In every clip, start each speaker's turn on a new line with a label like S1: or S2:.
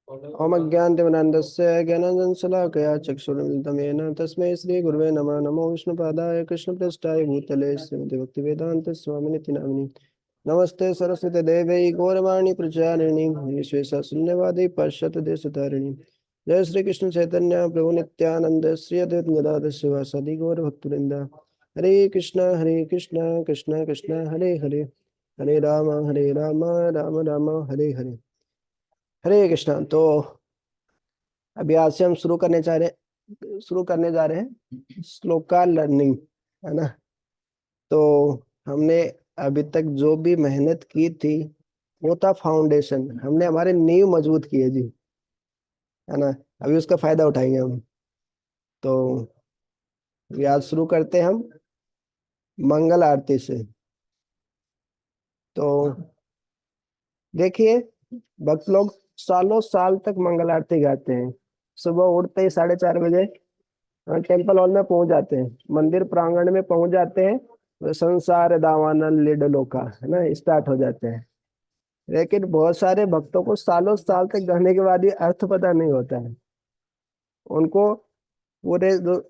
S1: ओम अज्ञानतिमिरान्धस्य ज्ञानाञ्जनशलाकया चक्षुरुन्मिलितं येन तस्मै श्रीगुरुवे नमः। नमो विष्णुपादाय कृष्णप्रेष्ठाय भूतले श्रीमते भक्तिवेदान्तस्वामिनिति नामिने। नमस्ते सरस्वती देवै गौरवाणी प्रचारिणी विश्वेशशून्यवादी पाश्चात्यदेशतारिणी। जय श्री कृष्ण चैतन्य प्रभु नित्यानंद श्री अद्वैत गदाधर शिवासादि गौर भक्तवृंदा। हरे कृष्ण कृष्ण कृष्ण हरे हरे, हरे राम राम राम हरे हरे। हरे कृष्ण। तो अभी आज से हम शुरू करने जा रहे हैं श्लोका लर्निंग, है ना। तो हमने अभी तक जो भी मेहनत की थी वो था फाउंडेशन, हमने हमारे नींव मजबूत की है जी, है ना। अभी उसका फायदा उठाएंगे हम। तो अभी आज शुरू करते हैं हम मंगल आरती से। तो देखिए, भक्त लोग सालों साल तक मंगल आरती गाते हैं। सुबह उठते ही 4:30 बजे टेम्पल हॉल में पहुंच जाते हैं, मंदिर प्रांगण में पहुंच जाते हैं, तो संसार दावानल लीड लोका, है ना, स्टार्ट हो जाते हैं। लेकिन बहुत सारे भक्तों को सालों साल तक गाने के बाद ये अर्थ पता नहीं होता है। उनको पूरे जो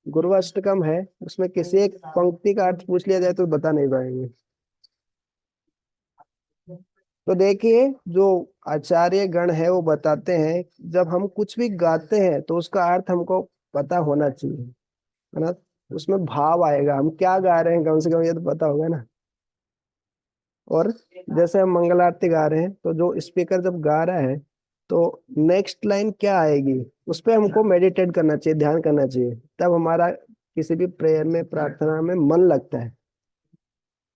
S1: गुरु अष्टकम है उसमें किसी एक पंक्ति का अर्थ पूछ लिया जाए तो बता नहीं पाएंगे। तो देखिए, जो आचार्य गण है वो बताते हैं जब हम कुछ भी गाते हैं तो उसका अर्थ हमको पता होना चाहिए, है ना। उसमें भाव आएगा, हम क्या गा रहे हैं कम से कम ये तो पता होगा ना। और जैसे हम मंगल आरती गा रहे हैं तो जो स्पीकर जब गा रहा है तो नेक्स्ट लाइन क्या आएगी उस पर हमको मेडिटेट करना चाहिए, ध्यान करना चाहिए, तब हमारा किसी भी प्रेयर में प्रार्थना में मन लगता है।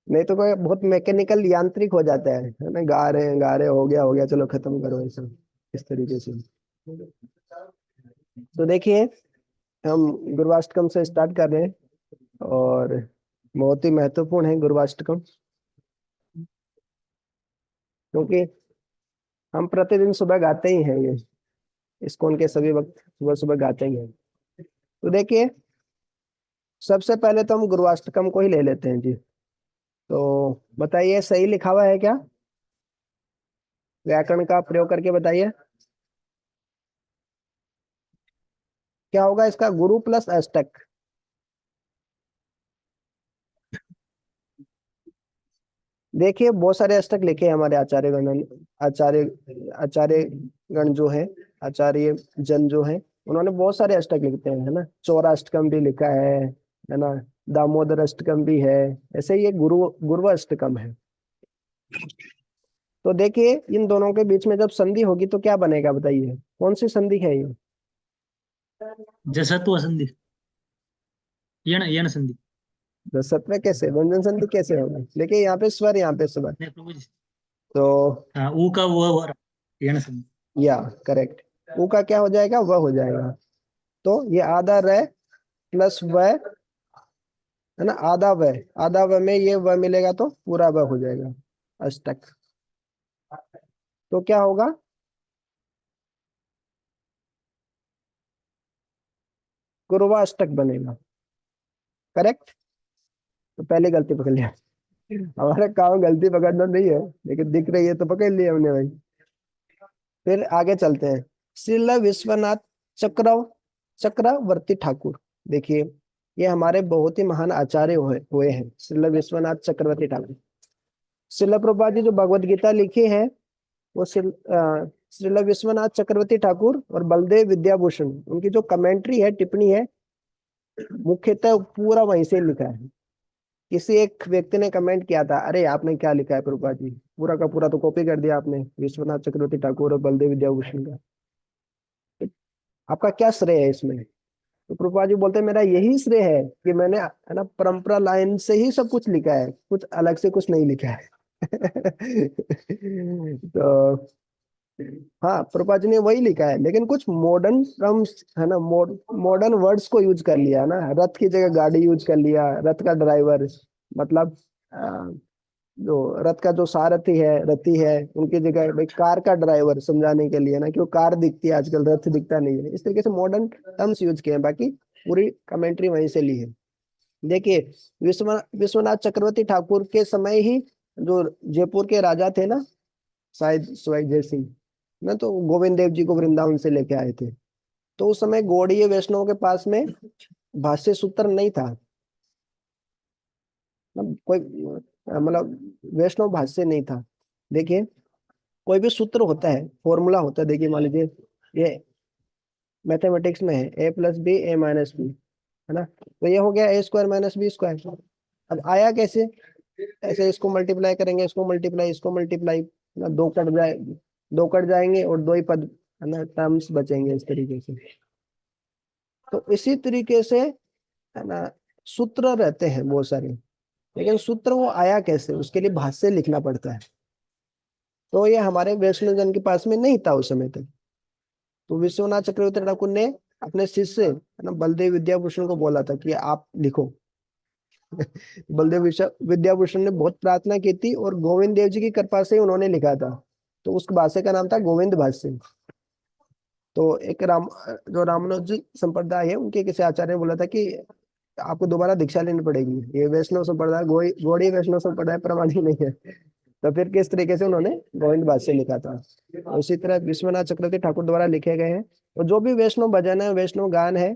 S1: नहीं तो कोई बहुत मैकेनिकल यांत्रिक हो जाता है ना, गा रहे हो गया चलो खत्म करो, ऐसा इस तरीके से। तो देखिए, हम गुरुवाष्टकम से स्टार्ट कर रहे हैं और बहुत ही महत्वपूर्ण है गुरुवाष्टकम, क्योंकि हम प्रतिदिन सुबह गाते ही हैं, ये इस्कॉन के सभी वक्त सुबह सुबह गाते ही हैं। तो देखिए, सबसे पहले तो हम गुरुवाष्टकम को ही ले लेते हैं जी। तो बताइए, सही लिखा हुआ है क्या? व्याकरण का प्रयोग करके बताइए क्या होगा इसका। गुरु प्लस अष्टक। देखिए, बहुत सारे अष्टक लिखे हैं हमारे आचार्य गण, आचार्य आचार्य गण जो है, आचार्य जन जो है, उन्होंने बहुत सारे अष्टक लिखते हैं, है ना। चौराष्टकम भी लिखा है ना। दामोदर अष्टकम भी है। ऐसे ये गुरु अष्टकम है। तो देखिए, इन दोनों के बीच में जब संधि होगी तो क्या बनेगा बताइए, कौन सी संधि है ये?
S2: जसत्व संधि, यण संधि।
S1: सत्व कैसे, व्यंजन संधि कैसे होगा? देखिए, यहाँ पे स्वर, यहाँ पे स्वर।
S2: नहीं प्रभु जी।
S1: तो
S2: हाँ, ऊ का वो यण संधि।
S1: या करेक्ट, ऊ का क्या हो जाएगा, वह हो जाएगा। तो ये आधा र प्लस व, है ना, आधा व में ये व मिलेगा तो पूरा व हो जाएगा, अष्टक। तो क्या होगा, गुरुवाष्टक बनेगा। करेक्ट। तो पहले गलती पकड़ लिया। हमारा काम गलती पकड़ना नहीं है, लेकिन दिख रही है तो पकड़ लिया हमने भाई। फिर आगे चलते हैं। श्रील विश्वनाथ चक्र चक्रवर्ती ठाकुर। देखिए, ये हमारे बहुत ही महान आचार्य हुए हैं, श्रील विश्वनाथ चक्रवर्ती ठाकुर। श्रील प्रभुपाद जी जो भगवत गीता लिखी है वो श्रील विश्वनाथ चक्रवर्ती ठाकुर और बलदेव विद्याभूषण, उनकी जो कमेंट्री है, टिप्पणी है, मुख्यतः पूरा वहीं से लिखा है। किसी एक व्यक्ति ने कमेंट किया था, अरे आपने क्या लिखा है प्रभुपाद जी, पूरा का पूरा तो कॉपी कर दिया आपने विश्वनाथ चक्रवर्ती ठाकुर और बलदेव विद्याभूषण का, आपका क्या श्रेय है इसमें? तो प्रभुपाद जी बोलते हैं, मेरा यही श्रेय है कि मैंने, है ना, परंपरा लाइन से ही सब कुछ लिखा है, कुछ अलग से कुछ नहीं लिखा है। तो हाँ, प्रभुपाद जी ने वही लिखा है, लेकिन कुछ मॉडर्न टर्म्स, है ना, मॉडर्न वर्ड्स को यूज कर लिया ना। रथ की जगह गाड़ी यूज कर लिया, रथ का ड्राइवर, मतलब जो रथ का जो सारथी है, रथी है, उनकी जगह भाई कार का ड्राइवर समझाने के लिए ना, क्यों कार दिखती है आजकल, रथ दिखता नहीं है। इस तरीके से मॉडर्न टर्म्स यूज किए हैं, बाकी पूरी कमेंट्री वहीं से ली है। देखिए, विश्वनाथ चक्रवर्ती ठाकुर के समय ही जो जयपुर के राजा थे ना, शायद शिवाई जय सिंह ना, तो गोविंद देव जी को वृंदावन से लेके आए थे। तो उस समय गौड़ीय वैष्णव के पास में भाष्य सूत्र नहीं था, मतलब कोई मतलब वैष्णव भाष्य नहीं था। देखिए कोई भी सूत्र होता है, फॉर्मूला होता है, देखिए मान लीजिए ये मैथमेटिक्स में है a+b a-b, है ना, तो ये हो गया a² - b²। अब आया कैसे? ऐसे इसको मल्टीप्लाई करेंगे, इसको मल्टीप्लाई, इसको मल्टीप्लाई, ना दो कट जाए, दो कट जाएंगे और दो ही पद, है ना, टर्म्स बचेंगे इस तरीके से। तो इसी तरीके से, है ना, सूत्र रहते हैं बहुत सारे, लेकिन सूत्र वो आया कैसे, उसके लिए भाष्य लिखना पड़ता है। तो ये हमारे वैष्णव जन के पास में नहीं था उस समय तक। तो विश्वनाथ चक्रवर्ती ठाकुर ने अपने शिष्य, है ना, बलदेव विद्याभूषण को बोला था कि आप लिखो। बलदेव विद्याभूषण ने बहुत प्रार्थना की थी और गोविंद देव जी की कृपा से ही उन्होंने लिखा था। तो उस भाष्य का नाम था गोविंद भाष्य। तो एक जो रामानुजी संप्रदाय है, उनके किसी आचार्य ने बोला था कि आपको दोबारा दीक्षा लेनी पड़ेगी, ये वैष्णव संप्रदाय गौड़ी वैष्णव संप्रदाय प्रमाणी नहीं है। तो फिर किस तरीके से उन्होंने गोविंद भाष्य लिखा था। उसी तरह विश्वनाथ चक्रवर्ती ठाकुर द्वारा लिखे गए हैं। और जो भी वैष्णव भजन है, वैष्णव गान है,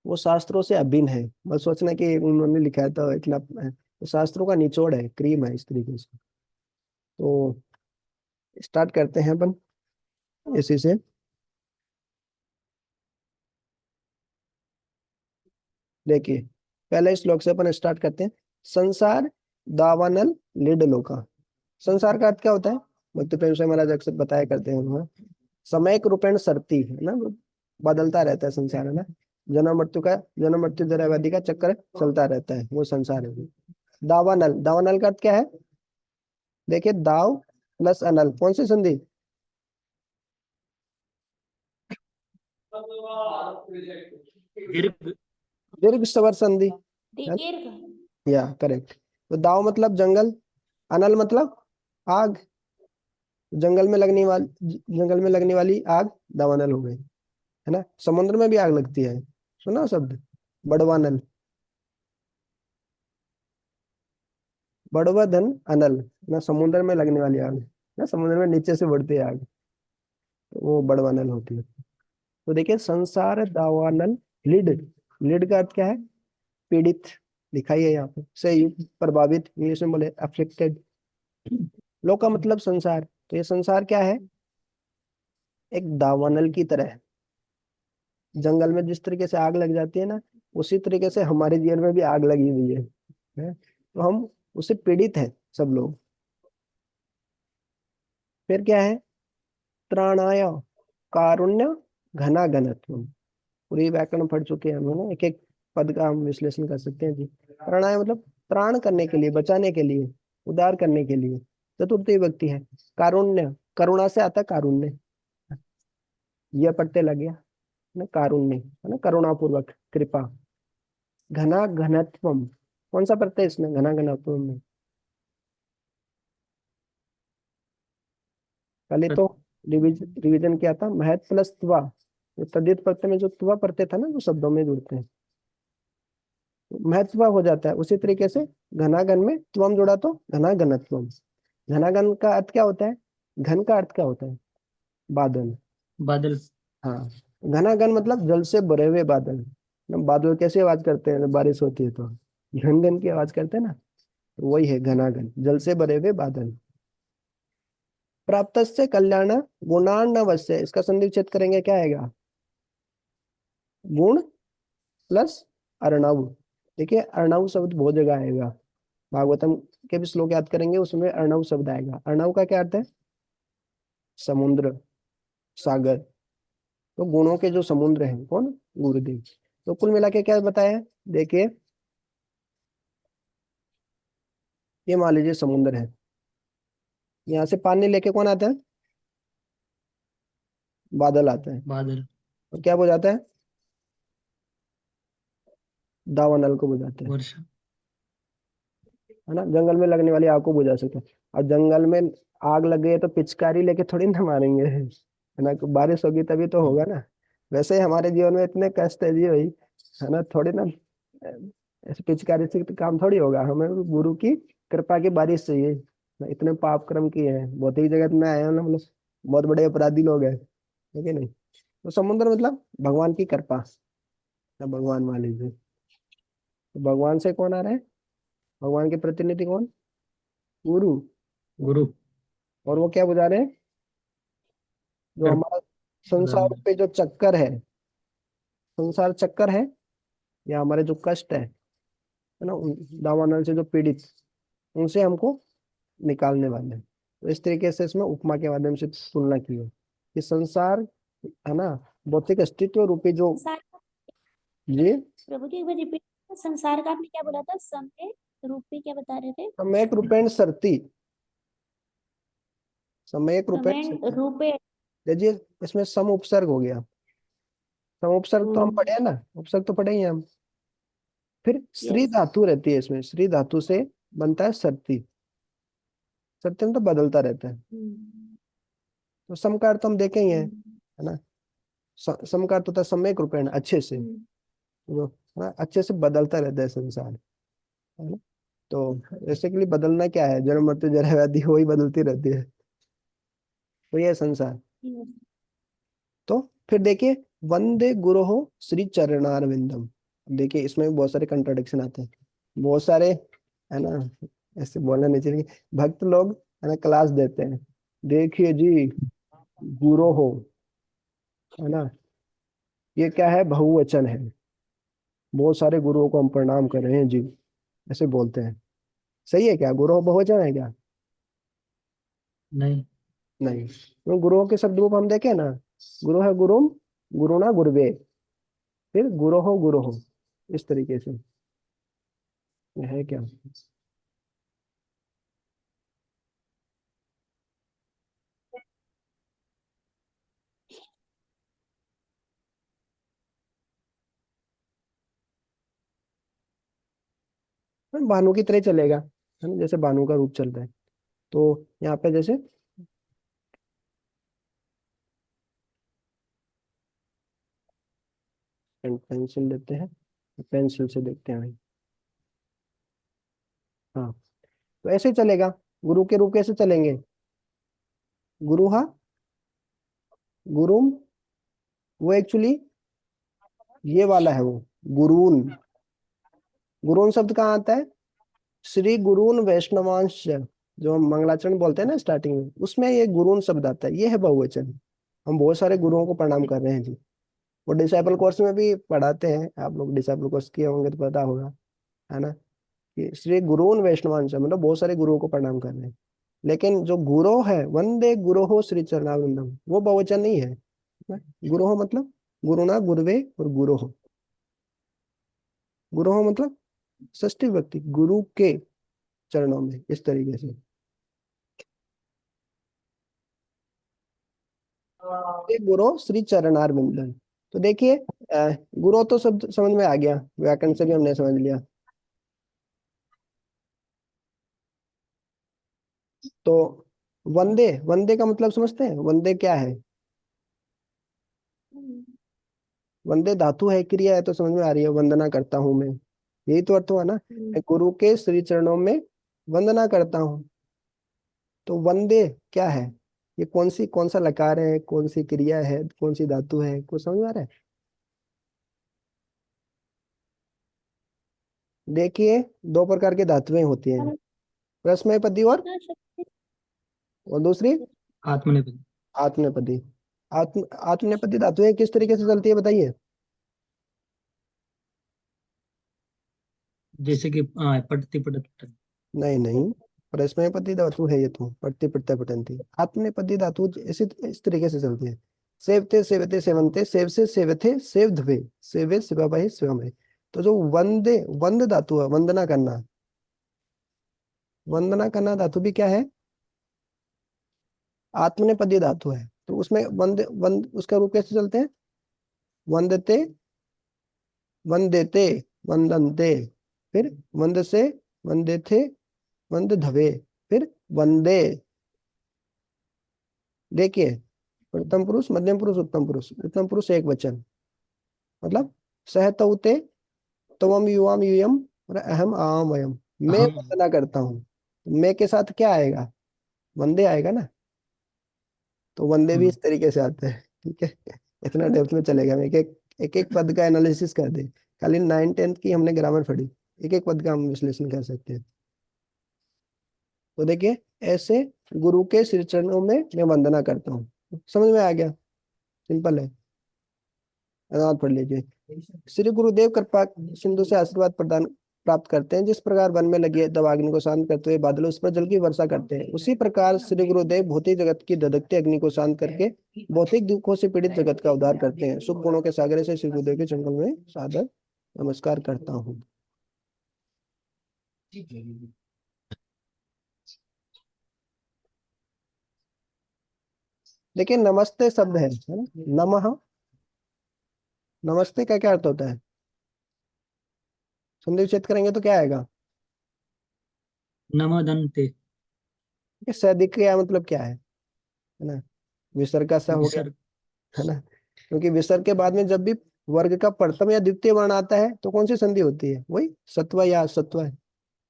S1: वो शास्त्रों से अभिन्न है। बस सोचना कि उन्होंने लिखा है तो इतना है, तो शास्त्रों का निचोड़ है, क्रीम है इस तरीके से। तो स्टार्ट करते हैं अपन इसी से। देखिए पहले श्लोक से अपन स्टार्ट करते हैं। संसार दावानल लीड लोका। संसार का अर्थ क्या होता है? भक्ति प्रेम से महाराज अक्सर बताया करते हैं वहाँ, समय के रूपेण सरती है ना, बदलता रहता है संसार, है ना, जन्म मृत्यु जरा व्याधि का चक्कर चलता रहता है, वो संसार है। दावानल, दावानल का अर्थ क्या है? देखिए दाव प्लस अनल, कौन सी संधि?
S2: दीर्घ।
S1: दीर्घ स्वर संधि, है ना?
S3: दीर्घ।
S1: या करेक्ट। तो दाव मतलब जंगल, अनल मतलब आग, जंगल में लगने वाली आग दावानल हो गई, है ना। समुद्र में भी आग लगती है, सुना शब्द बड़वानल, बड़वा धन अनल, ना समुद्र में लगने वाली आग, ना समुद्र में नीचे से बढ़ती है आग, तो वो बड़वानल होती है। तो देखिए संसार दावानल लीड, लीड का अर्थ क्या है? पीड़ित, दिखाई है यहाँ पे, से प्रभावित, इंग्लिश में बोले अफ्लिक्टेड। लोक का मतलब संसार, तो ये संसार क्या है? एक दावानल की तरह है। जंगल में जिस तरीके से आग लग जाती है ना, उसी तरीके से हमारे जीवन में भी आग लगी हुई है? तो हम उससे पीड़ित हैं सब लोग। फिर क्या है? त्राणाय कारुण्य घना घनत्व। पूरी व्याकरण पढ़ चुके हैं हम, है ना, एक एक पद का हम विश्लेषण कर सकते हैं जी। त्राणाय मतलब त्राण करने के लिए, बचाने के लिए, उद्धार करने के लिए, चतुर्थी विभक्ति है। कारुण्य, करुणा से आता कारुण्य, यह पढ़ते लग गया ना, कारुण्य है ना, करुणा पूर्वक, कृपा। घना घनत्वम, कौन सा प्रत्यय इसमें घना घनत्वम में? पहले तो रिवीजन क्या था? महत प्लस त्वा, जो तद्धित प्रत्यय में जो त्वा प्रत्यय था ना, वो शब्दों में जुड़ते हैं, महत्व हो जाता है। उसी तरीके से घनागन में त्वम जोड़ा तो घना घनत्वम। घनागन का अर्थ क्या होता है? घन का अर्थ क्या होता है? बादल।
S2: बादल।
S1: हाँ, घनागन मतलब जल से भरे हुए बादल ना। बादल कैसी आवाज करते हैं जब बारिश होती है? तो घन घन की आवाज करते हैं ना, तो वही है घनागन, जल से भरे हुए बादल। प्राप्त से कल्याण गुणार्णवस्य, इसका संधि विच्छेद करेंगे, क्या आएगा? गुण प्लस अर्णव। देखिए अर्णव शब्द बहुत जगह आएगा, भागवतम के भी श्लोक याद करेंगे, उसमें अर्णव शब्द आएगा। अर्णव का क्या अर्थ है? समुद्र, सागर। तो गुणों के जो समुद्र हैं कौन? गुरुदेव। तो कुल मिला के क्या बताया? देखिए ये मान लीजिए समुद्र है, यहाँ से पानी लेके कौन आता है? बादल आता है,
S2: बादल।
S1: और क्या बुझाता है? दावानल को बुझाता
S2: वर्षा।
S1: है ना। जंगल में लगने वाली आग को बुझा सकते हैं। और जंगल में आग लग गई है तो पिचकारी लेके थोड़ी ना मारेंगे, है ना, बारिश होगी तभी तो होगा ना। वैसे ही हमारे जीवन में इतने कष्ट है जी भाई, है ना, थोड़ी ना ऐसे पिचकारी से तो काम थोड़ी होगा, हमें गुरु की कृपा की बारिश चाहिए। ना इतने पाप कर्म किए हैं, भौतिक जगत में आए हैं ना, मतलब बहुत बड़े अपराधी लोग हैं, ठीक है नहीं। तो समुद्र मतलब भगवान की कृपा, ना भगवान मान लीजिए। तो भगवान से कौन आ रहा है? भगवान के प्रतिनिधि कौन? गुरु।
S2: गुरु।
S1: और वो क्या बुझा रहे हैं? जो
S2: कर
S1: हमारा संसार पे जो चक्कर है, संसार चक्कर है, या हमारे जो कष्ट है ना, दावानल से जो पीड़ित, उनसे हमको निकालने वाले हैं। तो इस तरीके से इसमें उपमा के माध्यम से तुलना की है कि संसार है ना, भौतिक अस्तित्व रूपी जो,
S3: संसार का,
S1: जी
S3: प्रभु जी एक बार रिपीट, संसार का आपने क्या बोला था? समय रूपी क्या बता रहे थे?
S1: सम्यक रूपेण सरती, सम्यक रूपेण
S3: समय
S1: सरती।
S3: रूपे।
S1: देखिए इसमें सम उपसर्ग हो गया। सम उपसर्ग तो हम पढ़े हैं ना, उपसर्ग तो पढ़े ही हैं हम। फिर श्री
S3: यस।
S1: धातु रहती है इसमें, श्री धातु से बनता है सरती। सरती में तो बदलता रहता है। तो सम का अर्थ हम देखे ही हैं, है ना। सम का अर्थ होता है सम्यक रूपेण, अच्छे से, जो है ना, अच्छे से बदलता रहता है संसार, है ना। तो बेसिकली बदलना क्या है? जन्म मृत्यु जरा व्याधि वही बदलती रहती है, तो ये है संसार। तो फिर देखिए, वंदे गुरुहो श्री चरणारविंदम। देखिए इसमें भी बहुत सारे कंट्राडिक्शन आते हैं, बहुत सारे, है ना, ऐसे बोलना नहीं चाहिए। भक्त लोग, है ना, क्लास देते हैं, देखिए जी, गुरु हो, है ना, ये क्या है? बहुवचन है, बहुत सारे गुरुओं को हम प्रणाम कर रहे हैं जी, ऐसे बोलते हैं। सही है क्या? गुरु बहुवचन है क्या?
S2: नहीं।
S1: नहीं। तो गुरुओं के शब्द रूप हम देखें ना, गुरु है गुरुम, गुरुना गुरुवे, फिर गुरु हो, इस तरीके से। ये है क्या? भानु की तरह चलेगा, है ना, जैसे भानु का रूप चल रहा है। तो यहाँ पे जैसे पेंसिल लेते हैं, पेंसिल से देखते हैं भाई। हाँ, तो ऐसे ही चलेगा। गुरु के रूप कैसे चलेंगे? गुरु हा, गुरुम, वो एक्चुअली ये वाला है वो, गुरून। गुरून शब्द कहाँ आता है? श्री गुरून वैष्णवांश, जो हम मंगलाचरण बोलते हैं ना स्टार्टिंग में, उसमें ये गुरून शब्द आता है, ये है बहुवचन। हम बहुत सारे गुरुओं को प्रणाम कर रहे हैं जी। वो डिसाइपल कोर्स में भी पढ़ाते हैं, आप लोग डिसाइपल कोर्स किए होंगे तो पता होगा, है ना, कि श्री गुरून वैष्णवांश, मतलब बहुत सारे गुरुओं को प्रणाम कर रहे हैं। लेकिन जो गुरु है, वंदे गुरु हो श्री चरणारविंदम, वो बहुवचन नहीं है। गुरु हो मतलब गुरुना गुरुवे और गुरु हो। गुरु हो मतलब षष्ठी व्यक्ति, गुरु के चरणों में, इस तरीके से। ये गुरु श्री चरणारविंदम। तो देखिए, गुरु तो सब समझ में आ गया, व्याकरण से भी हमने समझ लिया। तो वंदे, वंदे का मतलब समझते हैं? वंदे क्या है? वंदे धातु है, क्रिया है, तो समझ में आ रही है, वंदना करता हूं मैं, यही तो अर्थ हुआ ना। मैं गुरु के श्री चरणों में वंदना करता हूँ। तो वंदे क्या है? ये कौन सा लकार है, कौन सी क्रिया है, कौन सी धातु है, कुछ समझ में आ रहा है? देखिए, दो प्रकार की धातुएं होती हैं, रस्मैपदी और दूसरी
S2: आत्मनेपद।
S1: आत्मनेपदी। आत्मनेपदी धातुएं किस तरीके से चलती है बताइए?
S2: जैसे कि पठती पठत पठन।
S1: नहीं नहीं, परस्मैपदी धातु है ये तो, पठती पठता पठंती। आत्मनेपदी धातु इसी इस तरीके से चलती है। सेवते सेवते सेवंते, सेव से सेवथे सेवध्वे, सेवे शिवाबाई शिवामय। तो जो वंदे, वंद धातु है, वंदना करना, वंदना करना धातु भी क्या है? आत्मनेपदी धातु है। तो उसमें वंद उसका रूप कैसे चलते हैं? वंदते, वंदेते, वंदनते, फिर वंद से, वंदे थे, वंद धवे, फिर वंदे। देखिए, प्रथम पुरुष, मध्यम पुरुष, उत्तम पुरुष। उत्तम पुरुष एक वचन, मतलब सह तौते, तवम युवाम यूयम और अहम आम वयम, मैं
S2: अहम।
S1: वंदना करता हूँ। तो मैं के साथ क्या आएगा, वंदे आएगा ना, तो वंदे भी इस तरीके से आते हैं। ठीक है, इतना डेप्थ में चलेगा, मैं एक एक पद का एनालिसिस कर दे। खाली 9th 10th की हमने ग्रामर पढ़ी, एक एक पद का हम विश्लेषण कर सकते हैं। तो देखिए, ऐसे गुरु के श्री चरणों में मैं वंदना करता हूँ। समझ में आ गया, सिंपल है। अनुवाद पढ़ लीजिए। श्री गुरुदेव कृपा सिंधु से आशीर्वाद प्रदान प्राप्त करते हैं। जिस प्रकार वन में लगी दवाग्नि को शांत करते हुए बादल उस पर जल की वर्षा करते हैं, उसी प्रकार श्री गुरुदेव भौतिक जगत की धधकती अग्नि को शांत करके भौतिक दुखों से पीड़ित जगत का उद्धार करते हैं। शुभ गुणों के सागर से श्री गुरुदेव के चरणों में सादर नमस्कार करता हूँ। देखिए, नमस्ते शब्द है ना, नमः, नमस्ते का क्या अर्थ होता है? संधि विच्छेद करेंगे तो क्या आएगा?
S2: नमोदन्ते।
S1: ये सदिक का मतलब क्या है ना, विसर्ग का सा हो गया,
S2: विसर्ग।
S1: है ना। क्योंकि विसर्ग के बाद में जब भी वर्ग का प्रथम या द्वितीय वर्ण आता है तो कौन सी संधि होती है? वही सत्व या सत्व है।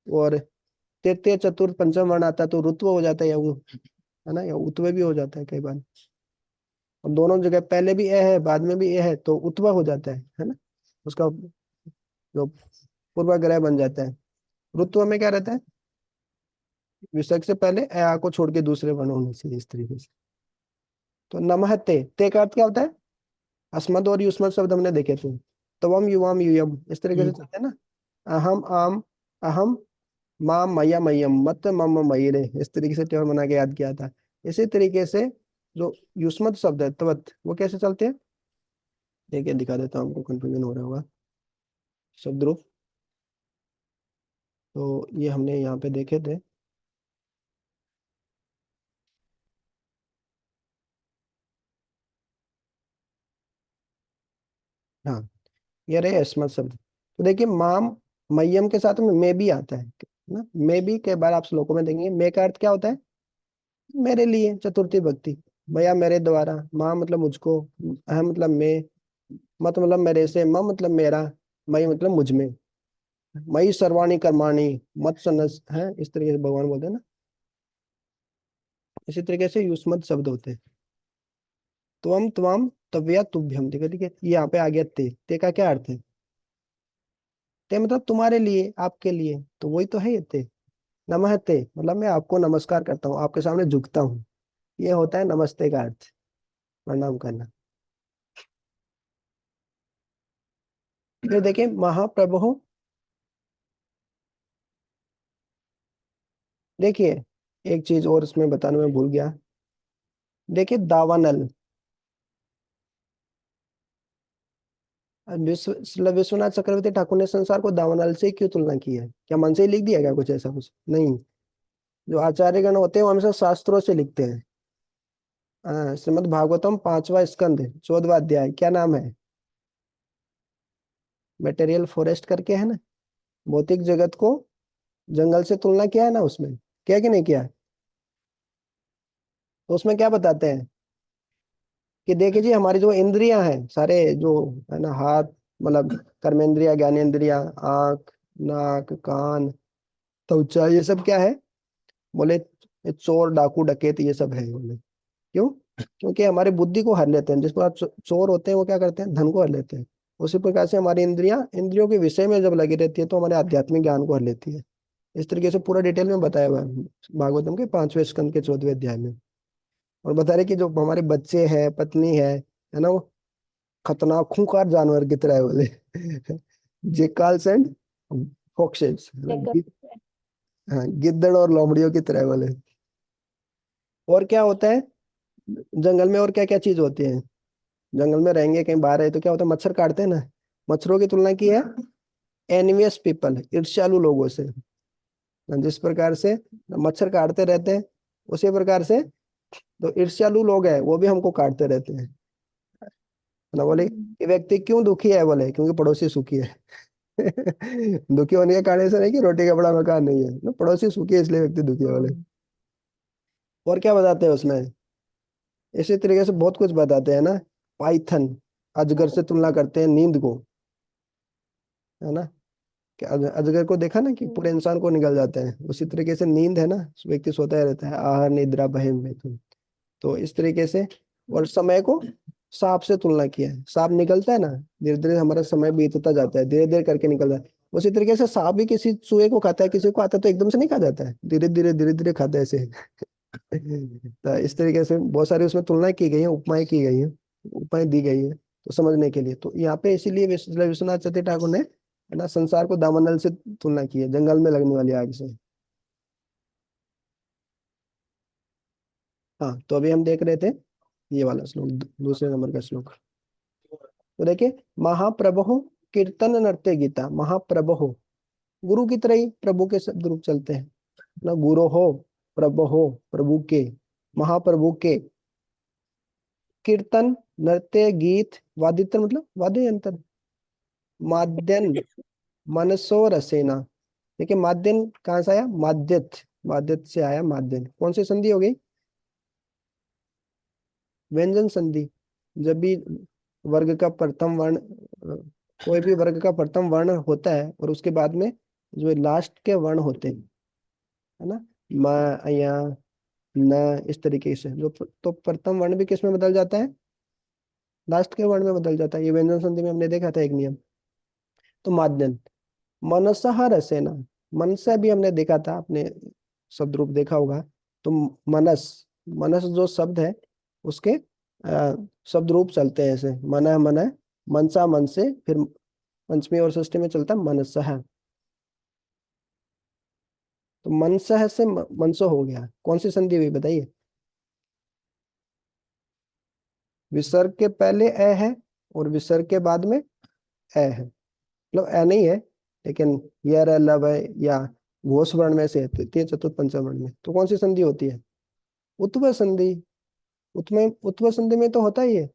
S1: और तृतीय चतुर्थ पंचम वर्ण आता है तो रुत्व हो जाता है, या वो, है ना, या उत्व भी हो जाता है कई बार। और दोनों जगह पहले भी ए है बाद में भी ए है तो उत्व हो जाता है ना। उसका जो पूर्वाग्रह बन जाता है। रुत्व में क्या रहता है? विसर्ग से पहले ए आ को छोड़ के दूसरे वर्ण होने से, इस तरीके से। तो नमः ते का अर्थ क्या होता है? अस्मद और युष्मद शब्द हमने देखे थे। तवम युवाम यूयम, इस तरीके से चलते हैं ना। अहम आम अहम माम मया मयम मत मम मयिरे, इस तरीके से त्योहार मना के याद किया था। इसी तरीके से जो युष्मद शब्द है तवत, वो कैसे चलते हैं? देखिए दिखा देता हूँ, हमको कंफ्यूजन हो रहा होगा। शब्द रूप तो ये हमने यहाँ पे देखे थे। हाँ, ये रहे अस्मद शब्द। तो देखिए, माम मय्यम के साथ में मैं भी आता है ना। मैं भी कई बार आप श्लोकों में देखेंगे। मैं का अर्थ क्या होता है? मेरे लिए, चतुर्थी भक्ति। मया मेरे द्वारा, माँ मतलब मुझको, अहम मतलब मैं, मत मतलब मेरे से, म मतलब मेरा, मई मतलब मुझ में, मई सर्वाणी कर्माणी, मत सनस है, इस तरीके से भगवान बोलते हैं ना। इसी तरीके से युष्मत शब्द होते हैं। त्वम त्वम तव्या तुभ्यम, ठीक है ठीक है। ये यहाँ पे आ गया ते का क्या अर्थ है? ते मतलब तुम्हारे लिए, आपके लिए, तो वही तो है ये ते। नमः ते मतलब मैं आपको नमस्कार करता हूँ, आपके सामने झुकता हूँ। ये होता है नमस्ते का अर्थ, प्रणाम करना। फिर देखिए, महाप्रभु, देखिए एक चीज और इसमें बताने में भूल गया। देखिए दावानल, विश्वनाथ चक्रवर्ती ठाकुर ने संसार को दावानल से क्यों तुलना की है? क्या मन से ही लिख दिया क्या कुछ ऐसा? कुछ नहीं। जो आचार्यगण होते हैं वो हमेशा शास्त्रों से लिखते हैं। श्रीमद् भागवतम 5वां स्कंद 14वां अध्याय, क्या नाम है? मेटेरियल फॉरेस्ट करके है ना। भौतिक जगत को जंगल से तुलना किया है ना उसमें, किया कि नहीं किया? तो उसमें क्या बताते हैं कि देखिए जी, हमारी जो इंद्रियां हैं सारे, जो है ना, हाथ मतलब कर्मेंद्रिया, ज्ञानेंद्रिया, आंख, नाक, कान, त्वचा, ये सब क्या है? बोले ये चोर डाकू डकैत ये सब है। बोले क्यों? क्योंकि हमारी बुद्धि को हर लेते हैं। जिस प्रकार चोर होते हैं वो क्या करते हैं? धन को हर लेते हैं। उसी प्रकार से हमारी इंद्रियां इंद्रियों के विषय में जब लगी रहती है तो हमारे आध्यात्मिक ज्ञान को हर लेती है। इस तरीके से पूरा डिटेल में बताया हुआ है भागवतम के 5वें स्कंद के 14वें अध्याय में। और बता रहे कि जो हमारे बच्चे हैं, पत्नी है ना, वो खतरनाक खूंखार जानवर की तरह है। बोले जेकाल्स एंड फॉक्सेस, है ना, हाँ, गिद्दड़ और लोमड़ियों की तरह बोले। और क्या होता है जंगल में? और क्या क्या चीज होती है? जंगल में रहेंगे, कहीं बाहर है तो क्या होता है? मच्छर काटते हैं ना। मच्छरों की तुलना की है एनवियस पीपल, ईर्ष्यालु लोगों से। जिस प्रकार से मच्छर काटते रहते हैं, उसी प्रकार से तो ईर्ष्यालु लोग हैं वो भी हमको काटते रहते हैं, है ना। बोले ये व्यक्ति क्यों दुखी है? बोले क्योंकि पड़ोसी सुखी है। दुखी होने के कारण ऐसा नहीं कि रोटी कपड़ा मकान नहीं है ना, पड़ोसी सुखी है इसलिए व्यक्ति दुखी है। बोले और क्या बताते हैं उसमें? इसी तरीके से बहुत कुछ बताते हैं ना। पाइथन, अजगर से तुलना करते हैं नींद को, है ना। कि अजगर को देखा ना कि पूरे इंसान को निगल जाता है, उसी तरीके से नींद है ना, व्यक्ति सोता ही रहता है, आहार निद्रा भय में तो इस तरीके से। और समय को सांप से तुलना किया है, सांप निकलता है ना, धीरे धीरे हमारा समय बीतता जाता है, धीरे धीरे करके निकल जाता है। उसी तरीके से सांप भी किसी चूहे को खाता है, किसी को आता है तो एकदम से नहीं खा जाता है, धीरे धीरे खाता है ऐसे। तो इस तरीके से बहुत सारी उसमें तुलना की गई है, उपमाएं की गई है, उपमाएं दी गई है तो समझने के लिए। तो यहाँ पे इसीलिए विश्वनाथ सत्य ठाकुर ने है ना संसार को दावानल से तुलना की है, जंगल में लगने वाली आग से। हाँ, तो अभी हम देख रहे थे ये वाला श्लोक, दूसरे नंबर का श्लोक। तो देखिए, महाप्रभु कीर्तन नृत्य गीता, महाप्रभु गुरु की तरह ही प्रभु के शब्द रूप चलते हैं ना, गुरु हो, प्रभु हो, प्रभु के, महाप्रभु के कीर्तन नृत्य गीत वादित्र मतलब वाद्य यंत्र, माद्यन मनसो रसेना। देखिए माद्यन कहाँ से आया, माद्यत, माद्यत से आया माद्यन, कौन सी संधि हो गई, व्यंजन संधि। जब भी वर्ग का प्रथम वर्ण कोई भी वर्ग का प्रथम वर्ण होता है और उसके बाद में जो लास्ट के वर्ण होते हैं है ना, म या न, इस तरीके से जो तो प्रथम वर्ण भी किस में बदल जाता है, लास्ट के वर्ण में बदल जाता है। ये व्यंजन संधि में हमने देखा था एक नियम। तो माध्यन मनसह रसेना, मन से भी हमने देखा था, अपने शब्द रूप देखा होगा। तो मनस, मनस जो शब्द है उसके शब्द रूप चलते हैं ऐसे, मन मन, मनसा मन से, फिर पंचमी और षष्ठी में चलता है मनसह। तो मनसह से मनसो हो गया, कौन सी संधि हुई बताइए, विसर्ग के पहले ए है और विसर्ग के बाद में ए है, मतलब ए नहीं है लेकिन यर लव है या घोष वर्ण में से है, तृतीय चतुर्थ पंचम वर्ण में, तो कौन सी संधि होती है, उत्व संधि। उत्व संधि में तो होता ही है,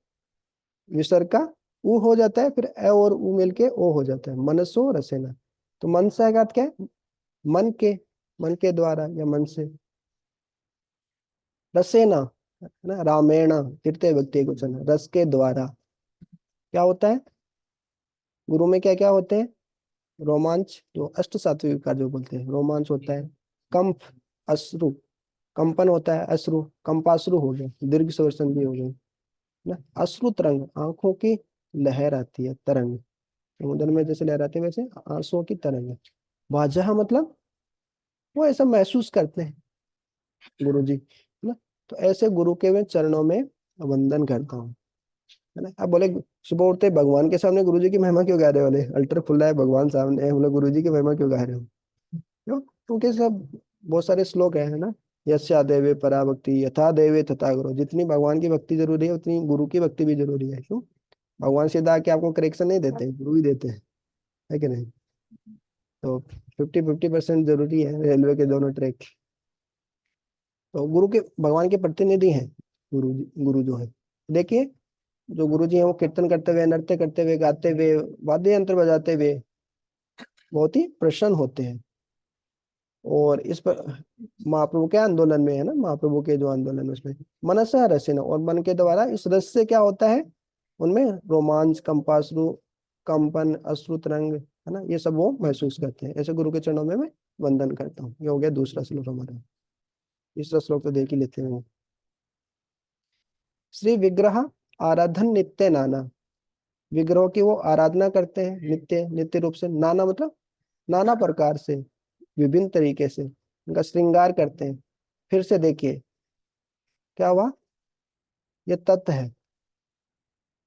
S1: विसर्ग का उ हो जाता है, फिर ए और उ मिलके ओ हो जाता है, मनसो रसेना। तो मन से का क्या है, मन के, मन के द्वारा या मन से, रसेना है ना, रामेण तृतीय व्यक्ति को वचन, रस के द्वारा क्या होता है, गुरु में क्या क्या होते हैं, रोमांच, जो अष्ट सात्विक विकार जो बोलते हैं, रोमांच होता है, कंप, अश्रु, कंपन होता है, अश्रु, कंपाश्रु हो गया, दीर्घ स्वर संधि हो गई ना, अश्रु तरंग, आंखों की लहर आती है, तरंग, समुद्र में जैसे लहर आती है वैसे आंसुओं की तरंग है। वाजह मतलब वो ऐसा महसूस करते हैं गुरु जी है ना, तो ऐसे गुरु के मैं चरणों में वंदन करता हूँ है ना। अब बोले सुबह उठते भगवान के सामने गुरु जी की महिमा क्यों गा रहे हो, वाले अल्टर खुला है भगवान सामने, हम लोग गुरु जी की महिमा क्यों गा रहे हो, क्यों, क्योंकि सब बहुत सारे श्लोक है ना, यस्या देवे परा भक्ति यथा देवे तथा गुरु, जितनी भगवान की भक्ति जरूरी है उतनी गुरु की भक्ति भी जरूरी है। क्यों, भगवान सीधा आके आपको करेक्शन नहीं देते, गुरु ही देते हैं, है कि नहीं। तो 50-50% जरूरी है रेलवे के दोनों ट्रैक। तो गुरु के, भगवान के प्रतिनिधि हैं गुरु जी, गुरु जो है। देखिए जो गुरु जी हैं वो कीर्तन करते हुए, नृत्य करते हुए, गाते हुए, वाद्य यंत्र बजाते हुए बहुत ही प्रसन्न होते हैं। और इस पर महाप्रभु के आंदोलन में है ना, महाप्रभु के जो आंदोलन है उसमें मनसा रसिना, और मन के द्वारा इस रस से क्या होता है, उनमें रोमांच, कंपाश्रु, कंपन, अश्रु तरंग है ना, ये सब वो महसूस करते हैं। ऐसे गुरु के चरणों में मैं वंदन करता हूँ। ये हो गया दूसरा श्लोक हमारा। तीसरा श्लोक तो देख ही लेते हैं। श्री विग्रह आराधन नित्य नाना, विग्रह की वो आराधना करते हैं नित्य, नित्य रूप से, नाना मतलब नाना प्रकार से, विभिन्न तरीके से उनका श्रृंगार करते हैं। फिर से देखिए क्या हुआ, ये तत् है,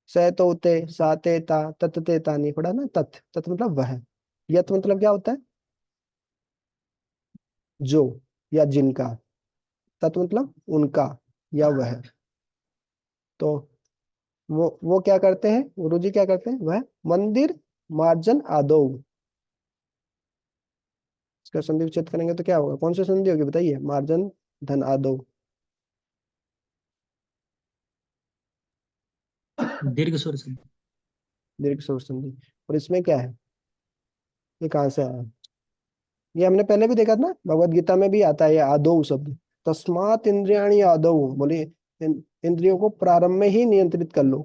S1: सहतोते साते ता तत्ते तानी पढ़ा ना, तत्, तत् मतलब वह, यत मतलब क्या होता है, जो या जिनका, तत् मतलब उनका या वह। तो वो क्या करते हैं, गुरु जी क्या करते हैं, वह मंदिर मार्जन आदो, इसका संधि विच्छेद करेंगे तो क्या होगा, कौन सी संधि होगी बताइए, मार्जन धन आदो,
S2: दीर्घ स्वर संधि।
S1: दीर्घ स्वर संधि। और इसमें क्या है, ये कहाँ से आया, ये हमने पहले भी देखा था ना, भगवत गीता में भी आता है ये आदो शब्द, तस्मात इंद्रियाणी आदो, बोले इंद्रियों को प्रारंभ में ही नियंत्रित कर लो।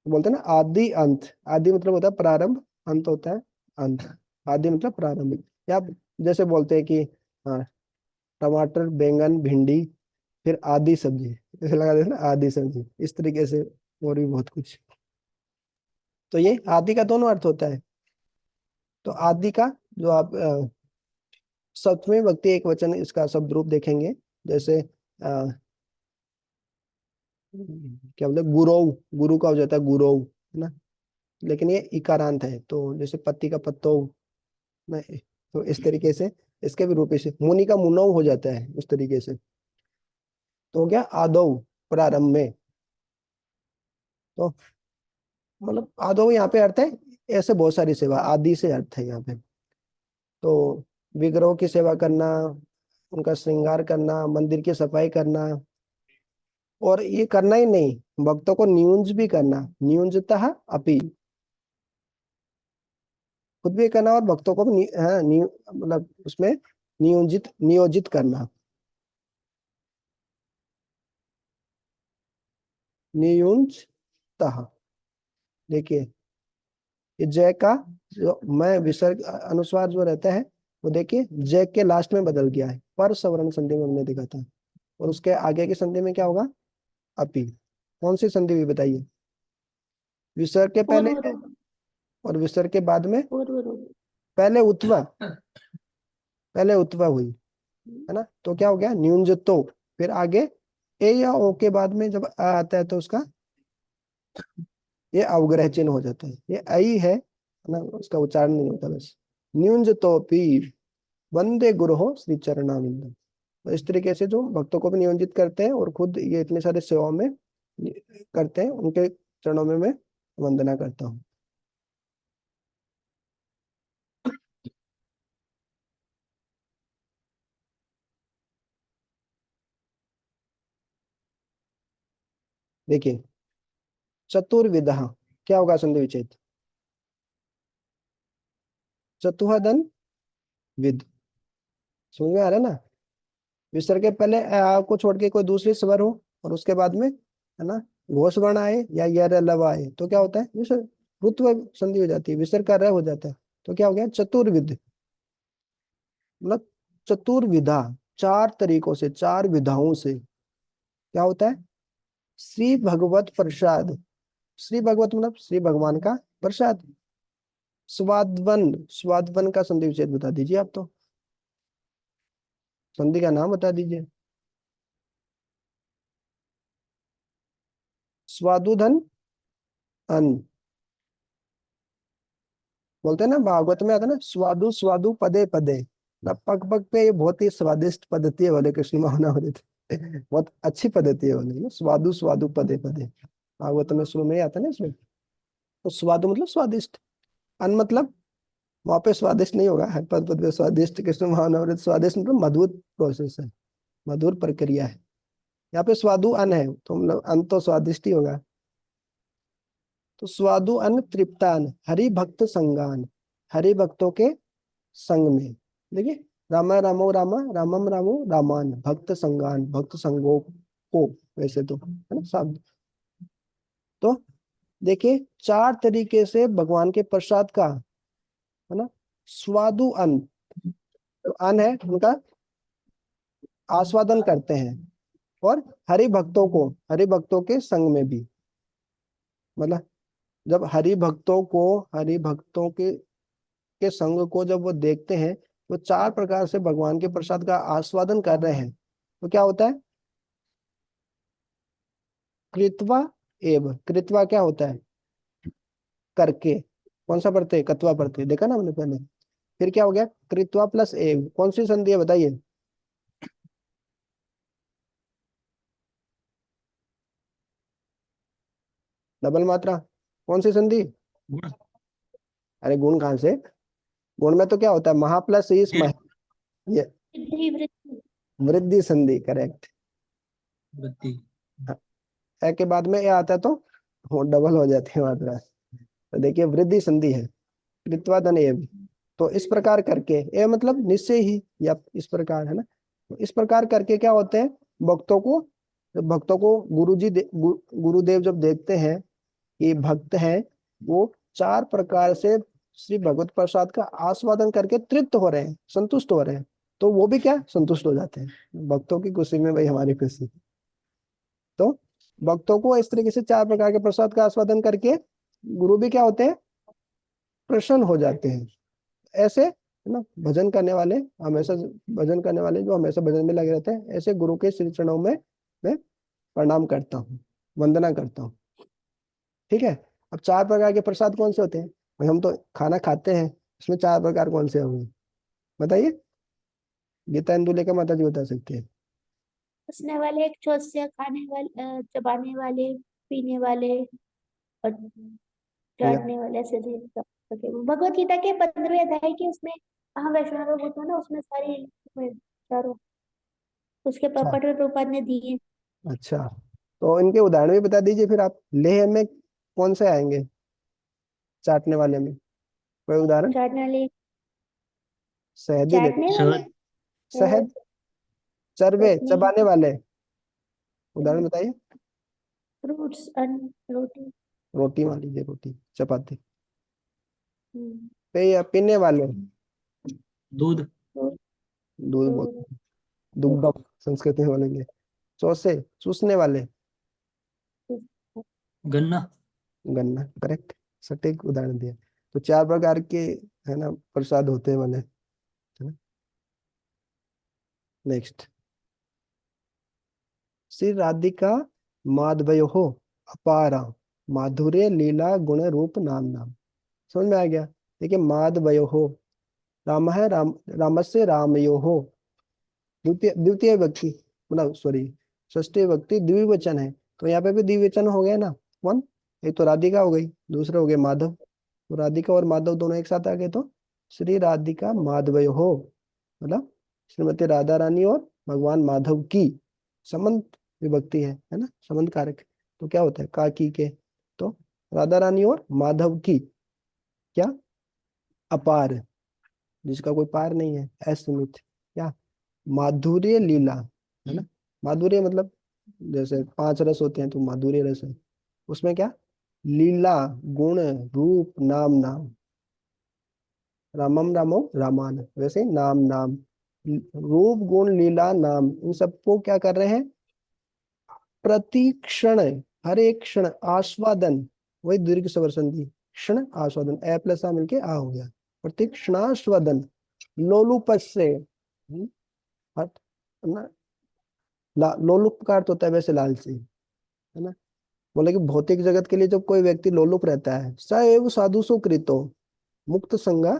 S1: बोलते हैं ना आदि अंत, आदि मतलब होता है प्रारंभ, अंत होता है अंत। आदि मतलब प्रारंभिक। या आप जैसे बोलते हैं कि हाँ, टमाटर, बैंगन, भिंडी, फिर आदि सब्जी, ऐसे लगा देते ना, आदि सब्जी, इस तरीके से। और भी बहुत कुछ। तो ये आदि का दोनों अर्थ होता है। तो आदि का जो आप सप्तमी विभक्ति एक वचन इसका शब्द रूप देखेंगे, जैसे क्या बोलते, गुरु, गुरु का हो जाता है गुरु, है ना। लेकिन ये इकारांत है, तो जैसे पत्ती का पत्तो ना, तो इस तरीके से इसके भी रूप से मुनि का मुनौ हो जाता है उस तरीके से। तो हो गया आदौ, प्रारंभ में। तो मतलब आदौ यहाँ पे अर्थ है ऐसे बहुत सारी सेवा, आदि से अर्थ है यहाँ पे। तो विग्रहों की सेवा करना, उनका श्रृंगार करना, मंदिर की सफाई करना, और ये करना ही नहीं, भक्तों को नियुंज भी करना, नियुंजतः अपि, खुद भी करना और भक्तों को भी हाँ, मतलब उसमें नियोजित नियोजित करना, नियुंजतः। देखिए, ये जय का जो मैं विसर्ग अनुस्वार जो रहता है, वो देखिए जय के लास्ट में बदल गया है, पर सवर्ण संधि में हमने देखा था। और उसके आगे की संधि में क्या होगा, अपि। कौन सी संधि हुई बताइए, विसर्ग के पहले
S3: पूर्व रूप,
S1: और विसर्ग के बाद में?
S3: पूर्व रूप।
S1: पहले उत्वा, पहले उत्वा हुई, है ना। तो क्या हो गया, न्यूनजतो। फिर आगे ए या ओ के बाद में जब आ आता है तो उसका ये अवग्रह चिन्ह हो जाता है, ये आई है ना, उसका उच्चारण नहीं होता बस। न्यूनजतोपि वंदे गुरुहो श्री चरणाविंदम। तो इस तरीके से जो भक्तों को भी नियोजित करते हैं और खुद ये इतने सारे सेवाओं में करते हैं, उनके चरणों में मैं वंदना करता हूँ। देखिए, चतुर्विधा क्या होगा संधि विच्छेद, चतुहदन विद, समझ में आ रहा है ना। विसर्ग के पहले आ को छोड़ के कोई दूसरी स्वर हो और उसके बाद में, है ना, घोष वर्ण आए या य लव आए, तो क्या होता है, विसर्ग रुत्व संधि हो जाती है, विसर्ग का र हो जाता है। तो क्या हो गया, चतुर्विद, मतलब चतुर्विधा, चार तरीकों से, चार विधाओं से क्या होता है, श्री भगवत प्रसाद। श्री भगवत मतलब श्री भगवान का प्रसाद। स्वादवन, स्वादवन का संधि विच्छेद बता दीजिए आप तो, संधि का नाम बता दीजिए। स्वादुधन अन, बोलते हैं ना, भागवत में आता है ना, स्वादु स्वादु पदे पदे, ना पग पग पे, ये बहुत ही स्वादिष्ट पद्धति है बोले कृष्ण महानवरित, बहुत अच्छी पद्धति है बोले, स्वादु स्वादु पदे पदे, भागवत में शुरू में ही आता है ना इसमें। तो स्वादु मतलब स्वादिष्ट, अन मतलब वहां पे स्वादिष्ट नहीं होगा, हर पद पद पे स्वादिष्ट, कृष्ण महानवरित, स्वादिष्ट मतलब मधुर प्रोसेस है, मधुर प्रक्रिया है। यहाँ पे स्वादु अन है, तो मतलब अन तो स्वादिष्ट ही होगा। तो स्वादु अन तृप्तान हरि भक्त संगान, हरि भक्तों के संग में। देखिए, रामा रामो रामा रामम रामो रामान भक्त संगान, भक्त संगों को, वैसे तो है ना शब्द। तो देखिए, चार तरीके से भगवान के प्रसाद का, है ना, स्वादु अन्न, तो अन्न है उनका आस्वादन करते हैं, और हरि भक्तों को, हरि भक्तों के संग में भी, मतलब जब हरि भक्तों को, हरि भक्तों के संग को जब वो देखते हैं, तो चार प्रकार से भगवान के प्रसाद का आस्वादन कर रहे हैं, तो क्या होता है, कृत्वा एव। कृत्वा क्या होता है, करके। कौन सा पढ़ते हैं, कत्वा पढ़ते हैं, देखा ना हमने पहले। फिर क्या हो गया, कृत्वा प्लस एव, कौन सी संधि है बताइए, डबल मात्रा, कौन सी संधि।
S2: गुण,
S1: अरे गुण कहाँ से, गुण में तो क्या होता है, महा प्लस इस
S2: ये
S1: मह, ये
S3: वृद्धि वृद्धि।
S1: वृद्धि संधि, करेक्ट।
S2: वृद्धि।
S1: ए के बाद में ए आता है तो वो डबल हो जाती है मात्रा। तो देखिए, वृद्धि संधि है, कृत्वा धन एव। तो इस प्रकार करके, ए मतलब निश्चय ही, या इस प्रकार, है ना। तो इस प्रकार करके क्या होते हैं, भक्तों को, जब भक्तों को गुरुदेव जब देखते हैं कि भक्त हैं, वो चार प्रकार से श्री भगवत प्रसाद का आस्वादन करके तृप्त हो रहे हैं, संतुष्ट हो रहे हैं, तो वो भी क्या संतुष्ट हो जाते हैं। भक्तों की खुशी में भाई हमारी खुशी। तो भक्तों को इस तरीके से 4 प्रकार के प्रसाद का आस्वादन करके गुरु भी क्या होते हैं, प्रसन्न हो जाते हैं। ऐसे है ना, भजन करने वाले हमेशा, भजन करने वाले जो हमेशा भजन में लगे रहते हैं, ऐसे गुरु के श्री चरणों में मैं प्रणाम करता हूँ, वंदना करता हूँ। ठीक है। अब 4 प्रकार के प्रसाद कौन से होते हैं भाई? हम तो खाना खाते हैं, इसमें 4 प्रकार कौन से होंगे बताइए। गीता इंदु लेकर माता जी बता सकते हैं।
S3: हंसने वाले, चौसिया खाने वाले, चबाने वाले, पीने वाले और
S1: ठीक है।
S3: चाटने वाले, ऐसे थे भगवत गीता के 15वें अध्याय के उसमें अहम वैष्णव होता है ना, उसमें सारी चारों उसके
S1: अच्छा।
S3: पट में प्रभुपाद ने दिए।
S1: अच्छा, तो इनके उदाहरण भी बता दीजिए फिर आप। लेह में कौन से आएंगे चाटने वाले में? कोई उदाहरण?
S3: चाटने वाले,
S1: शहद ही ले लो।
S3: चाटने वाले,
S2: शहद।
S1: शहद। चरवे
S3: चटनी,
S1: चबाने वाले, उदाहरण बताइए।
S3: फ्रूट्स, रोटी।
S1: रोटी मान लीजिए, रोटी चपाती।
S3: हम्म,
S1: पीने वाले,
S2: दूध।
S3: दूध,
S1: दूध
S3: दूध,
S1: बोलते हैं, दुग्धम संस्कृत में बोलेंगे। चौसे चूसने वाले,
S2: गन्ना।
S1: गन्ना। करेक्ट, सटीक उदाहरण दिया। तो 4 प्रकार के है ना प्रसाद होते हैं वाले, है ना। नेक्स्ट, श्री राधिका माधवयो अपारा माधुर्य लीला गुण रूप नाम नाम। समझ में आ गया? देखिए, माधवयो, राम है, राम से रामयो, द्वितीय द्वितीय व्यक्ति, मतलब सॉरी, षष्ठी व्यक्ति द्विवचन है, तो यहाँ पे भी द्विवचन हो गया ना। वन, एक तो राधिका हो गई, दूसरे हो गए माधव। तो राधिका और माधव दोनों एक साथ आ गए, तो श्री राधिका माधवयो हो, मतलब श्रीमती राधा रानी और भगवान माधव की संबंध विभक्ति है ना, संबंध कारक। तो क्या होता है का की के, तो राधा रानी और माधव की क्या, अपार, जिसका कोई पार नहीं है, असीमित, क्या, माधुर्य लीला, है ना। माधुर्य मतलब जैसे 5 रस होते हैं, तो माधुर्य रस है उसमें, क्या, लीला गुण रूप नाम नाम, रामम रामो रामान, वैसे नाम नाम, रूप गुण लीला नाम, इन सबको क्या कर रहे हैं, प्रति क्षण, हर एक क्षण आस्वादन, वही दीर्घ स्वर संधि, क्षण आस्वादन, ए प्लस आ मिलके आ हो गया, प्रति क्षणास्वादन, लोलुप से, हट ना, लोलुप का अर्थ होता है वैसे लालची, है ना। बोले कि भौतिक जगत के लिए जब कोई व्यक्ति लोलुप रहता है, स एव साधु सुकृतो मुक्त संगा,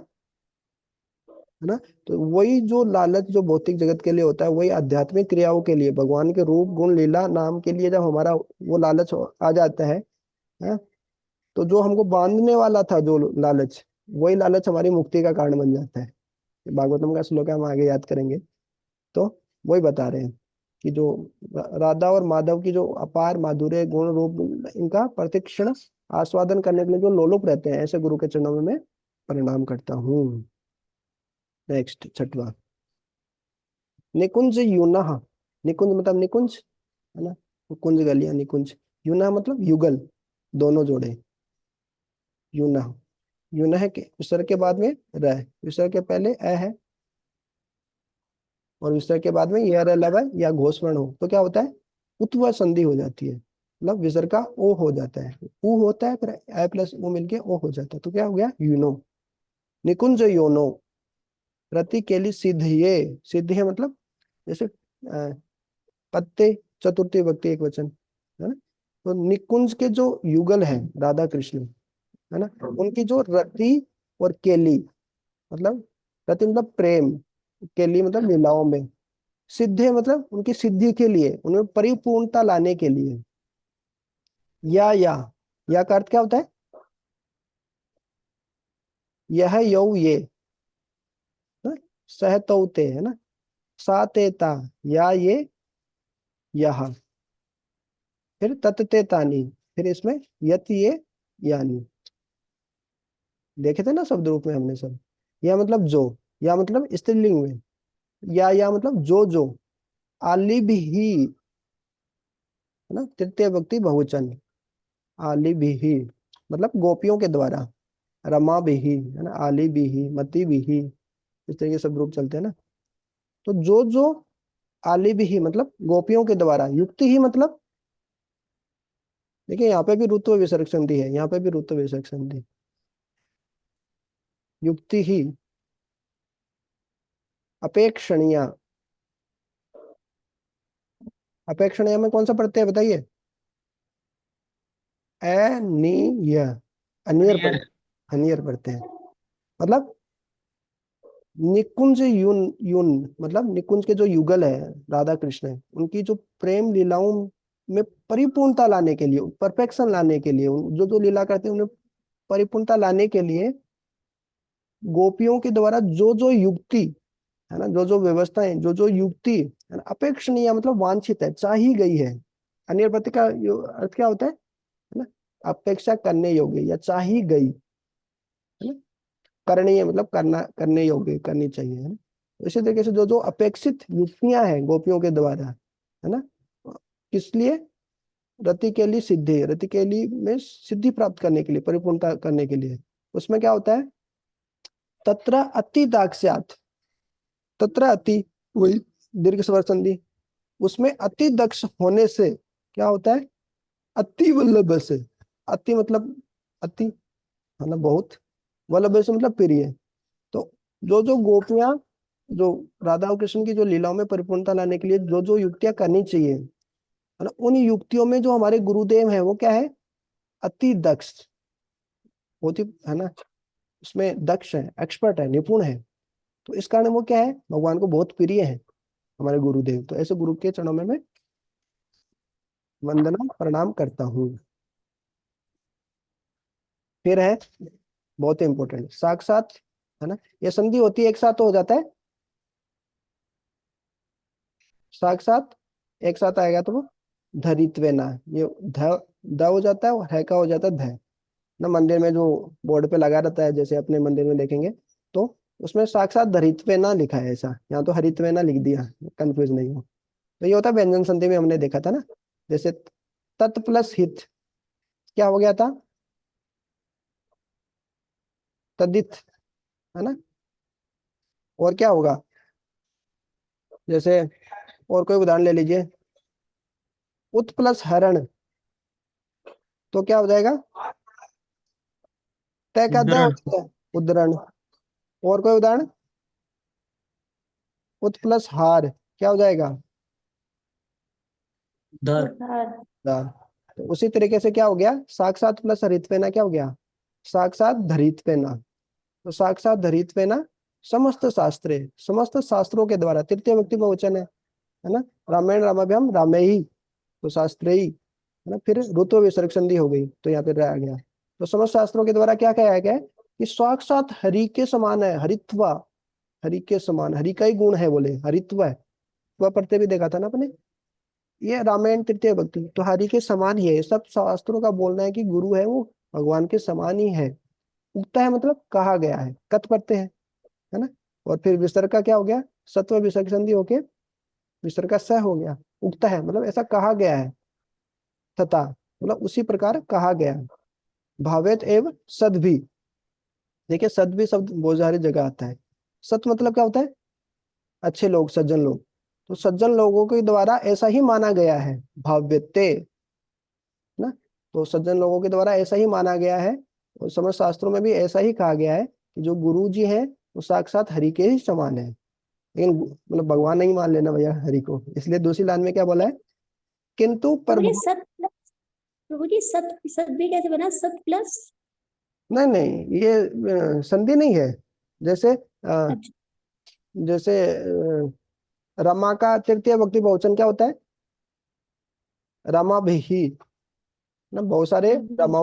S1: है ना। तो वही जो लालच जो भौतिक जगत के लिए होता है, वही आध्यात्मिक क्रियाओं के लिए, भगवान के रूप गुण लीला नाम के लिए जब हमारा वो लालच आ जाता है, तो जो हमको बांधने वाला था जो लालच, वही लालच हमारी मुक्ति का कारण बन जाता है। भागवतम का श्लोक है, हम आगे याद करेंगे। तो वही बता रहे हैं कि जो राधा और माधव की जो अपार माधुर्य गुण रूप, इनका प्रतिक्षण आस्वादन करने के लिए जो लोलुप रहते हैं, ऐसे गुरु के चरणों में मैं प्रणाम करता हूँ। नेक्स्ट, छठवा, निकुंज यूनह। निकुंज मतलब निकुंज, है ना, कुंज गलियां, निकुंज। यूना मतलब युगल, दोनों जोड़े, यूनह। यूनह के विसर्ग के बाद में रह, विसर्ग के पहले अ है, और विसर्ग के बाद में यह लव है या घोषवर्ण हो, तो क्या होता है, उत्व संधि हो जाती है, मतलब विसर्ग का ओ हो जाता है, ऊ होता है, फिर ए प्लस ओ मिलके ओ हो जाता है, तो क्या हो गया, यूनो। निकुंज योनो, प्रति केली सिद्धिये, सिद्धिये मतलब जैसे पत्ते, चतुर्थी विभक्ति एक वचन, है ना। तो निकुंज के जो युगल है राधा कृष्ण, है ना, उनकी जो रति और केली, मतलब रति मतलब प्रेम, केली मतलब लीलाओं में, सिद्धे मतलब उनकी सिद्धि के लिए, उनमें परिपूर्णता लाने के लिए, या का अर्थ क्या होता है, यह यौ ये, है? सहतौते, है ना, सातेता, या ये यह, फिर ततते तानी, फिर इसमें यत ये यानी, देखे थे ना शब्द रूप में हमने सब। या मतलब जो, या मतलब स्त्रीलिंग में, या मतलब जो, आलिब ही, है ना, तृतीय व्यक्ति बहुवचन, आलिब ही मतलब गोपियों के द्वारा, रमा भी ही, है ना, आली भी ही, मती भी ही, इस तरीके सब रूप चलते हैं ना। तो जो जो आली भी ही मतलब गोपियों के द्वारा, युक्ति ही मतलब, देखिए यहाँ पे भी ऋतु विसर्ग संधि है, यहाँ पे भी ऋतु विसर्ग संधि, युक्ति ही, अपेक्षणीय, अपेक्षणीय में कौन सा पढ़ते हैं बताइए? अनीय, अनियर पढ़,
S2: नियर
S1: अनियर पढ़ते हैं। मतलब निकुंज युन, युन मतलब निकुंज के जो युगल है राधा कृष्ण है, उनकी जो प्रेम लीलाओं में परिपूर्णता लाने के लिए, परफेक्शन लाने के लिए, जो जो लीला करते हैं उन्हें परिपूर्णता लाने के लिए गोपियों के द्वारा जो जो युक्ति, है ना, जो जो व्यवस्थाएं, जो जो युक्ति, है ना, अपेक्षणीय मतलब वांछित है, चाही गई है। अनियर प्रति का अर्थ क्या होता है ना, अपेक्षा करने योग्य या चाही गई, है ना, करणीय मतलब करना, करने योग्य, करनी चाहिए, है ना। तो इसी तरीके से जो जो अपेक्षित युक्तियां हैं गोपियों के द्वारा, है ना, किस लिए? रति के लिए सिद्धि, रति के लिए में सिद्धि प्राप्त करने के लिए, परिपूर्णता करने के लिए। उसमें क्या होता है? तत्र अति दाक्ष्यात, तत्र अति, वही दीर्घ स्वर संधि, उसमें अति दक्ष होने से क्या होता है? अति वल्लभ से, अति मतलब अति, है ना, बहुत, वल्लभ से मतलब प्रिय। तो जो जो गोपियां, जो राधा और कृष्ण की जो लीलाओं में परिपूर्णता लाने के लिए जो जो युक्तियां करनी चाहिए, है ना, उन युक्तियों में जो हमारे गुरुदेव हैं वो क्या है? अति दक्ष, बहुत ही, है ना, उसमें दक्ष है, एक्सपर्ट है, निपुण है। तो इस कारण वो क्या है? भगवान को बहुत प्रिय है हमारे गुरुदेव। तो ऐसे गुरु के चरणों में मैं वंदना प्रणाम करता हूँ। फिर है बहुत ही इंपॉर्टेंट, साक्षात, है ना, ये संधि होती है एक साथ तो हो जाता है, साक्षात एक साथ आएगा तो वो धरित्वेना, ये ध, द हो जाता है और है का हो जाता है ध, ना, मंदिर में जो बोर्ड पे लगा रहता है, जैसे अपने मंदिर में देखेंगे तो उसमें साक्षात धरित्वेना लिखा है, ऐसा यहाँ तो हरित्वेना लिख दिया, कंफ्यूज नहीं हो। तो ये होता है व्यंजन संधि में, हमने देखा था ना, जैसे तत् प्लस हित क्या हो गया था? तदित, है ना। और क्या होगा? जैसे और कोई उदाहरण ले लीजिए, उत प्लस हरण तो क्या हो जाएगा? तय का द हो
S2: उद्धरण
S1: जाता है, उद्धरण। और कोई उदाहरण? उत प्लस हार क्या हो जाएगा?
S2: दर
S3: उधार।
S1: द। तो उसी तरीके से क्या हो गया? साक्षात प्लस हरित्वेना क्या हो गया? साक्षात धरित्वेना। तो साक्षात धरित्वेना समस्त शास्त्रे, समस्त शास्त्रों के द्वारा, तृतीय व्यक्ति बहुवचन है ना, रामायण रामाभ्याम रामे ही, तो शास्त्रे ही, है ना। फिर ऋतु विसर्ग संधि हो गई तो यहाँ पे रह गया। तो समस्त शास्त्रों के द्वारा क्या कहा गया है कि साक्षात हरि के समान है, हरित्वा, हरि के समान, हरि का ही गुण है, बोले हरित्व है, वह पढ़ते भी देखा था ना अपने। ये रामायण तृतीय भक्ति तो हरि के समान ही है, सब शास्त्रों का बोलना है कि गुरु है वो भगवान के समान ही है। उगता है मतलब कहा गया है, कत पढ़ते हैं, है ना। और फिर विसर्ग का क्या हो गया? सत्व विसर्ग संधि होके विसर्ग का स हो गया, उगता है मतलब ऐसा कहा गया है, तथा मतलब उसी प्रकार कहा गया है। भावेत एव सद भी, देखिए सद भी शब्द बहुत सारी जगह आता है। सत मतलब क्या होता है? अच्छे लोग, सज्जन लोग। तो सज्जन लोगों के द्वारा ऐसा ही माना गया है, भाव्यते ना। तो सज्जन लोगों के द्वारा ऐसा ही माना गया है, और समस्त शास्त्रों में भी ऐसा ही कहा गया है कि जो गुरु जी हैं वो साक्षात हरि के ही समान है। लेकिन मतलब भगवान नहीं मान लेना भैया हरि को, इसलिए दूसरी लाइन में क्या बोला है? किंतु पर,
S3: प्रभु जी सत प्लस, प्रभु जी सत, सत भी कैसे बना? सत प्लस,
S1: नहीं नहीं, ये संधि नहीं है। जैसे
S3: अच्छा।
S1: जैसे रमा का तृतीय भक्ति बहुवचन क्या होता है? रमा भी ही ना, बहुत सारे रमा